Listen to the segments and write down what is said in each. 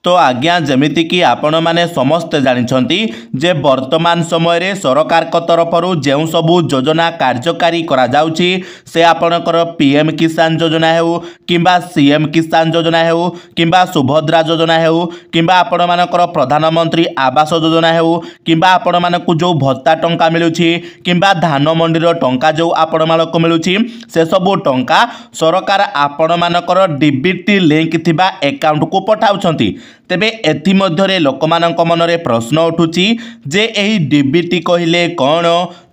तो आज्ञा जमिति कि आपण माने समस्ते जानिछंती जे वर्तमान समय रे सरकार को तरफरु जेउ सबु योजना कार्यकारी करा जाउची से आपणकर पीएम किसान योजना हेउ किंबा सीएम किसान योजना हेउ किंबा सुभद्रा योजना हेउ किंबा आपण मानकर प्रधानमंत्री आवास योजना हेउ किंबा आपण मानकु जो भत्ता टंका मिलुची किंबा धान मंडीर टंका जो आपण मानकु मिलुची से सबु टंका सरकार आपण मानकर डीबीटी लिंक थिबा अकाउंट को पठाउछंती। तेबे एथि मध्यरे लोकमानक मनरे प्रश्न उठुची जे एही डीबीटी कहिले कौन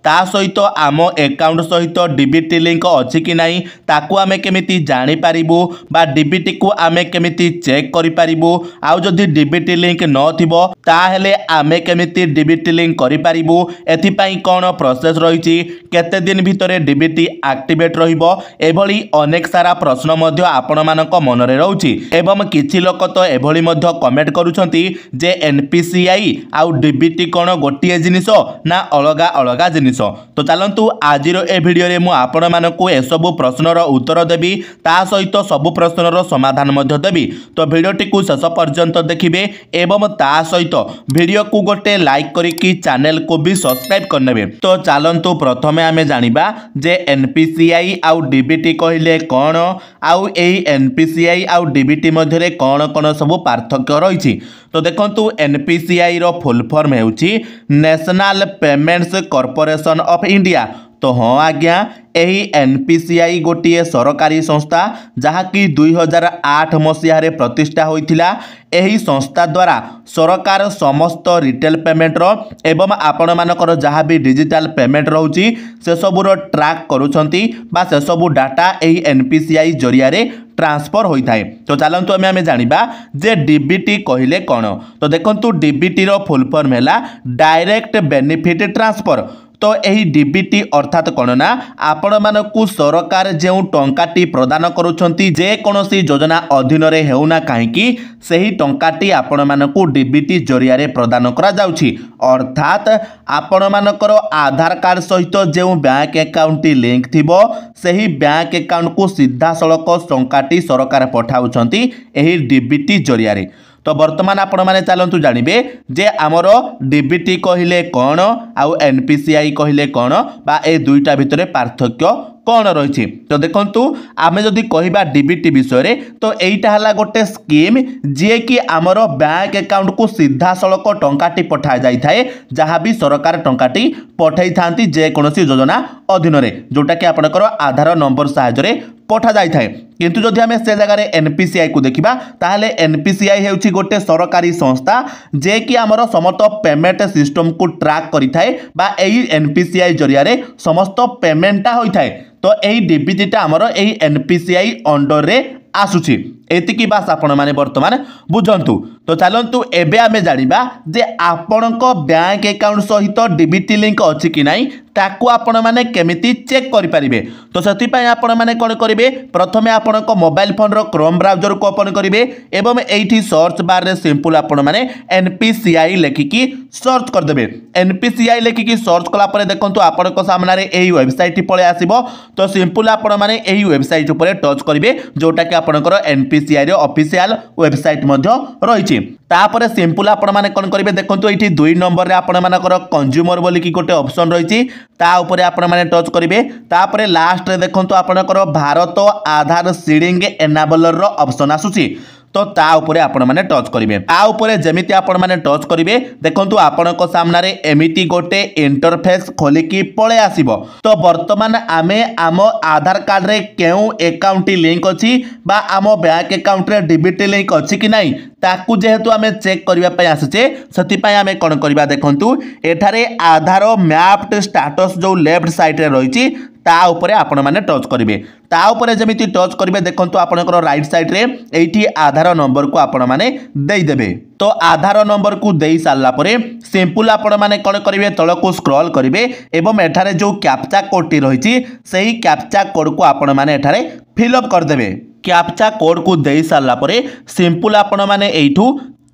ता सहित आम अकाउंट सहित डीबीटी लिंक अच्छी कि नहीं ताकू आमे केमिति जानि पारिबु बा डीबीटी को आमे केमिति चेक करि पारिबु आउ जदि डीबीटी लिंक न थिबो ताहेले आमे केमिति डीबीटी लिंक करि पारिबु एथि पई कोन प्रोसेस रहिछि केते दिन भितरे डीबीटी एक्टिवेट रहिबो एभली अनेक सारा प्रश्न मध्य आपण मानक मनरे रहउछि एवं किछि लोक तो एभली मध्य कमेंट करूछंती जे एनपीसीआई आउ डीबीटी कोन गोटिए जिनिस ना अलगा अलगा जिनिस। तो चलतु आज ए वीडियो रे मु आपण मानकु ए सब प्रश्नर उत्तर देबी ता सहित सब प्रश्नर समाधान मध्य देबी। तो वीडियोटी को शेष पर्यंत देखिबे एवं ता सहित वीडियो को गोटे लाइक करिकी चैनल को भी सब्सक्राइब करनेबे। तो चलतु प्रथमे आमे जानिबा जे एनपीसीआई आउ डीबीटी कहिले कोन आउ एही एनपीसीआई आउ डीबीटी मध्य रे कोन कोन सब पार्थक्य रहिछि। तो देखंतु एनपीसीआई रो फुल फॉर्म हेउछि national payments corporation of India. तो हाँ आज्ञा यही एनपीसीआई गोटे सरकारी संस्था जहाँकि 2008 मसीह प्रतिष्ठा होइथिला। एही संस्था द्वारा सरकार समस्त रिटेल पेमेंट रो एवं आपण मानकर जहाँ भी डिजिटल पेमेंट रहउची से सबुर ट्रैक करूछंती बा से सबु डाटा एही एनपीसीआई जरिया रे ट्रांसफर होता है। तो चलतु आमे जानिबा जे डीबीटी कहिले कौन। तो देखंतु डीबीटी रो फुल फॉर्म हैला डायरेक्ट बेनिफिट ट्रांसफर। तो यही डीबीटी अर्थात कौन ना आपण मानकु सरकार जो टंकाटी प्रदान करुछंती जे कोनोसी योजना अधीन रे हेउना काहेकि सही टंकाटी आपण मानकु डीबीटी जरिया रे प्रदान करा जाउछि। अर्थात आपण मानकर आधार कार्ड सहित जो बैंक अकाउंट लिंक थिबो सही बैंक अकाउंट को सीधा सड़क टंकाटी सरकार पठाउछंती एही डीबीटी जरिया रे। तो वर्तमान आपण माने चलंतु जानिबे जे आमर डीबीटी कहिले कौन आउ एनपीसीआई कहिले कौन बा ए दुईटा भितरे पार्थक्य कौन रही। तो देखंतु आमे जदि कहिबा डीबीटी विषय रे तो एइटा हला गोटे स्कीम जे कि आमर बैंक अकाउंट को सीधा सड़क टंकाटी पठा जाई थाए जहाँ भी सरकार टंकाटी पठै थांती जे कोनोसी योजना अधीन रे जोटा कि आपनकर आधार नंबर सहायता रे पठा जाई थाए। किंतु जदि आमे से जगह रे एनपीसीआई को देखिबा ताहले एनपीसीआई हेउची गोटे सरकारी संस्था जे कि आमर समस्त पेमेंट सिस्टम को ट्रैक करि थाए बा एही एनपीसीआई जरिया रे समस्त पेमेंटटा होई थाए। तो यही डीबीटीटा आमर यही एनपीसीआई अंडर रे आसुची एतिकी बास आपण माने वर्तमान बुझंतु। तो चलंतु एबे आमे जानिबा जे आपणक बैंक अकाउंट सहित डीबीटी लिंक अछि कि नाही ताकू आपण माने केमिति चेक करि परिबे। तो सती पय आपण माने कोन करिवे प्रथमे आपणक मोबाइल फोन रो क्रोम ब्राउजर को ओपन करिवे एवं एठी सर्च बार रे सिंपल आपण माने एनपीसीआई लेखिकी सर्च कर देबे। एनपीसीआई लेखिकी सर्च कला परे देखंतु आपणक सामने रे एही वेबसाइट पळे आसीबो। तो सिंपल आपण माने एही वेबसाइट ऊपर टच करिवे जोटा कि आपणकर एनपीसीआई रो ऑफिशियल वेबसाइट मध्य रहिछि। तापर सिंपल आपण माने कोन करिवे देखंतु एठी 2 नंबर रे आपण मानकर कंज्यूमर बोली की गोटे ऑप्शन रहिछि ता ऊपर आपण माने टच करिवे। तापर लास्ट रे देखंतु आपणकर भारत आधार सीडिंग एनाबलर रो ऑप्शन आसुछि तो ता ऊपर आपण माने टच करिवे। ता ऊपर जेमिति आपण माने टच करिवे देखंतु आपणक सामने रे एमिति गोटे इंटरफेस खोलिकी पळे आसीबो। तो वर्तमान आमे आम आधार कार्ड रे केउ अकाउंट लिंक अछि बा आम बैंक अकाउंट रे डीबीटी लिंक अछि कि नाही ताकू जेहेतु आमे चेक करिवा पय आछे सती पय आमे कोन करिवा देखंतु एठारे आधार मैप्ड स्टेटस जो लेफ्ट साइड रे रहिछि ता ऊपर आपण माने टच करिवे। ता ऊपर जेमिति टच करिवे देखंतु आपनकर राइट साइड रे एठी आधार नंबर को आपण माने देई देबे। तो आधार नंबर को देई सारला परे सिंपल आपण माने कोन करिवे तळ को स्क्रॉल करिवे एवं एठारे जो कैप्चा कोड टी रहिछि सेही कैप्चा कोड को आपण माने एठारे फिल अप कर देबे। कैप्चा कोड को देई सारला परे सिंपल आपण माने एठू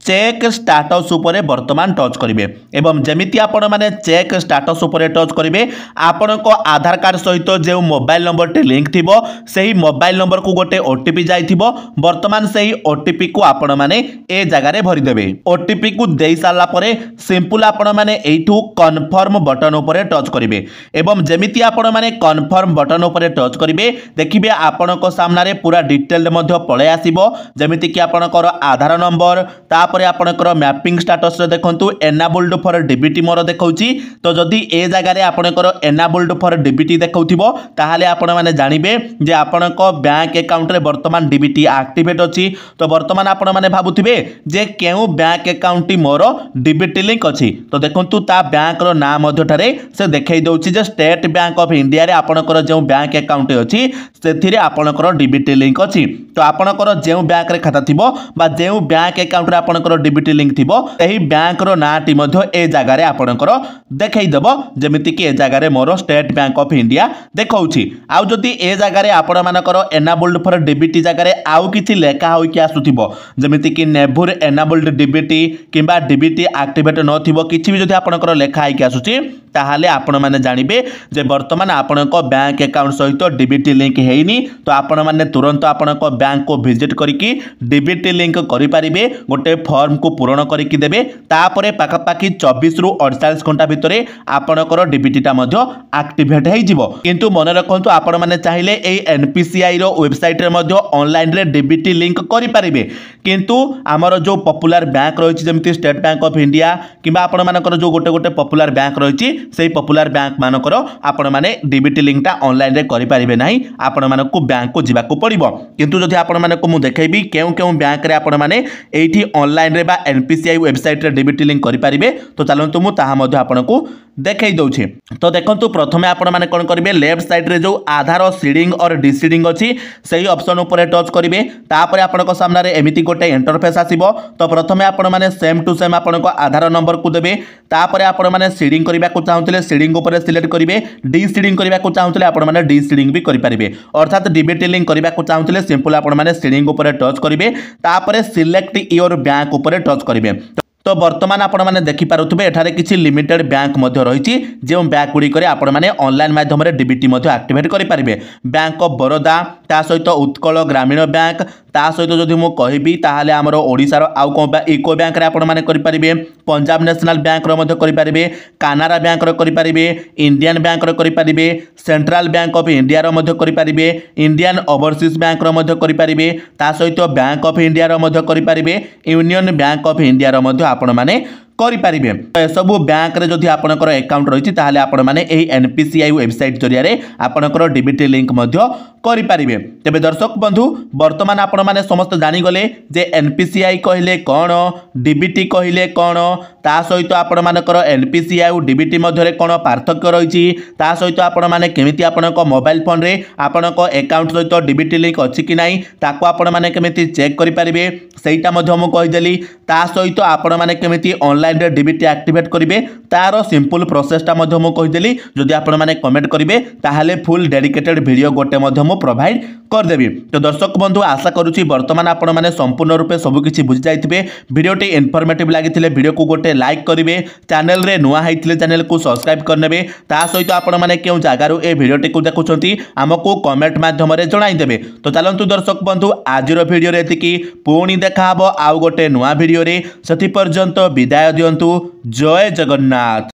चेक स्टाटस उपरे वर्तमान टच करेंगे एवं जमिति आपण माने चेक स्टाटस उपरे टच करेंगे आपण को आधार कार्ड सहित जो मोबाइल नंबर टी लिंक थिबो सही मोबाइल नंबर को गोटे ओटीपी जाइथिबो वर्तमान सही ओटीपी को आपण माने ए जगह रे भरी देबे ओटीपी को देई साला परे सिंपल आपण माने एठू कन्फर्म बटन उपरे टच करेंगे एवं जमिति आपण माने कन्फर्म बटन उपरे टच करेंगे देखिबे आपण को सामने पूरा डिटेल मध्य पळे आसीबो जमिति कि आपणकर आधार नंबर तापर आपणकर मैपिंग स्टेटस देखंतु एनाबल्ड फॉर डीबीटी मोर देखौची तो जदि ए जगह रे आपणकर एनाबल्ड फॉर डीबीटी देखौथिबो ताहाले आपण माने जानिबे जे आपणक बैंक अकाउंट रे वर्तमान डीबीटी एक्टिवेट अछि तो वर्तमान आपण माने भाबुथिबे जे केउ बैंक अकाउंट मोर डीबीटी लिंक अछि तो देखंतु ता बैंक रो नाम मध्यठारे से देखाई दउछि जे स्टेट बैंक ऑफ इंडिया रे आपणकर जो बैंक अकाउंट अछि सेथिरे आपणकर डीबीटी लिंक अछि तो आपणकर जो बैंक रे खाता थिबो बा जो बैंक अकाउंट रे आपणकर डीबीटी लिंक थिबो एही बैंक रो नाटी मध्य ए जगह रे आपणकर देखाई देबो जेमिति कि ए जगह रे मोर स्टेट बैंक ऑफ इंडिया देखौछि आउ जदि ए जगह रे आपण मानकर एनाबल्ड फॉर डीबीटी जगह रे आउ किछि लेखा होई कि आसुथिबो जेमिति कि नेभर एनाबल्ड डीबीटी किबा डीबीटी एक्टिवेट न थिबो किछि भी जदि आपणकर लेखा होई कि आसुछि ताहाले आपण माने जानिबे जे वर्तमान आपणक बैंक अकाउंट सहित डीबीटी लिंक हेइनी तो आपण माने तुरंत आपणक बैंक को विजिट करिकि डीबीटी लिंक करि पारिबे गोटे फॉर्म को पूरण करिकि देबे तापरे पाखापाखि 24 रु 48 घंटा भितरे आपणकर डीबीटीटा मध्य एक्टिवेट हेइ जिवो किंतु मन रखंतु आपण माने चाहिले एई एनपीसीआई रो वेबसाइट रे मध्य ऑनलाइन रे डीबीटी लिंक करि पारिबे किंतु हमर जो पॉपुलर बैंक रहिछि जेमिति स्टेट बैंक ऑफ इंडिया किबा आपण मानकर जो गोटे गोटे पॉपुलर बैंक रहिछि सेही पॉपुलर बैंक मानकर आपण माने डीबीटी लिंकटा ऑनलाइन रे करि पारिबे नाही आपण मानकु बैंक को जिबाकु पड़िबो किंतु जदि आपण मानकु मु देखेबी केउ केउ बैंक रे आपण माने एठी ऑनलाइन रे बा एनपीसीआई वेबसाइट रे डीबीटी लिंक करि पारिबे तो चलंतु मु ताहा मध्ये आपनकु देखाई दउछि तो देखंतु प्रथमे आपण माने कोन करिवे लेफ्ट साइड रे जो आधार सीडिंग और डिसीडिंग अछि सेही ऑप्शन ऊपर टच करिवे तापर आपनको सामने रे एमिति गोटे इंटरफेस आसीबो तो प्रथमे आपण माने सेम टू सेम आपनको आधार नंबर को देबे तापर आपण माने सीडिंग करिबा को चाहुतले सीडिंग ऊपर सिलेक्ट करिवे डिसीडिंग करिबा को चाहुतले आपण माने डिसीडिंग भी करि पारिबे अर्थात डीबीटी लिंक करिबा को चाहुतले सिंपल आपण माने सीडिंग ऊपर टच करिवे तापर सिलेक्ट योर बैंक ऊपर टच करिवे तो वर्तमान आपण माने देखि पारुथबे एठारे किछि लिमिटेड बैंक मध्य रहिछि जे बैंक गुडी करे आपण माने ऑनलाइन माध्यम रे डीबीटी मध्य एक्टिवेट करि पारिबे बैंक ऑफ बरोदा ता सहित उत्कल ग्रामीण बैंक ता सहित जदि मु कहिबी ताहाले हमर ओडिसा रो आउ को इको बैंक रे आपण माने करि पारिबे पंजाब नेशनल बैंक रो मध्य करि पारिबे कानारा बैंक रो करि पारिबे इंडियन बैंक रो करि पारिबे सेंट्रल बैंक ऑफ इंडिया रो मध्य करि पारिबे इंडियन ओवरसीज बैंक रो मध्य करि पारिबे ता सहित बैंक ऑफ इंडिया रो मध्य करि पारिबे यूनियन बैंक ऑफ इंडिया रो मध्य आपण माने करि पारिबे तो सब बैंक रे जदि आपनकर अकाउंट रहिछि ताहाले आपण माने एही एनपीसीआई वेबसाइट जरिया रे आपनकर डीबीटी लिंक मध्य करि पारिबे तबे दर्शक बंधु वर्तमान आपण माने समस्त जानि गले जे एनपीसीआई कहिले कोन डीबीटी कहिले कोन ता सहित आपण मानकर एनपीसीआई और डीबीटी मध्य रे कोन पार्थक्य रहिछि ता सहित आपण माने केमिति आपनक मोबाइल फोन रे आपनक अकाउंट सहित डीबीटी लिंक अछि कि नाही ताको आपण माने केमिति चेक करि पारिबे सेटा मध्य हम कहि देली ता सहित आपण माने केमिति ऑनलाइन रे डीबीटी एक्टिवेट करिवे तारो सिंपल प्रोसेसटा मध्य हम कहि देली जदि आपण माने कमेंट करिवे ताहाले फुल डेडिकेटेड वीडियो गोटे मध्य हम प्रोवाइड कर देबी तो दर्शक बंधु आशा करूची वर्तमान आपण माने संपूर्ण रूपे सब किछि बुझि जाइथिबे वीडियोटी इन्फॉर्मेटिव लागिथिले वीडियो को गोटे लाइक करिवे चैनल रे नुआ हाइथिले चैनल को सब्सक्राइब करनेबे ता सहित आपण माने केउ जागारू ए वीडियोटी को देखुछंती हमको कमेंट माध्यम रे जणाई देबे तो चलंतु दर्शक बंधु आजिरो वीडियो रे एतिकी पुणी देखा हबो आउ गोटे नुआ वीडियो रे सति पर्यंत विदाय दियंतु जय जगन्नाथ।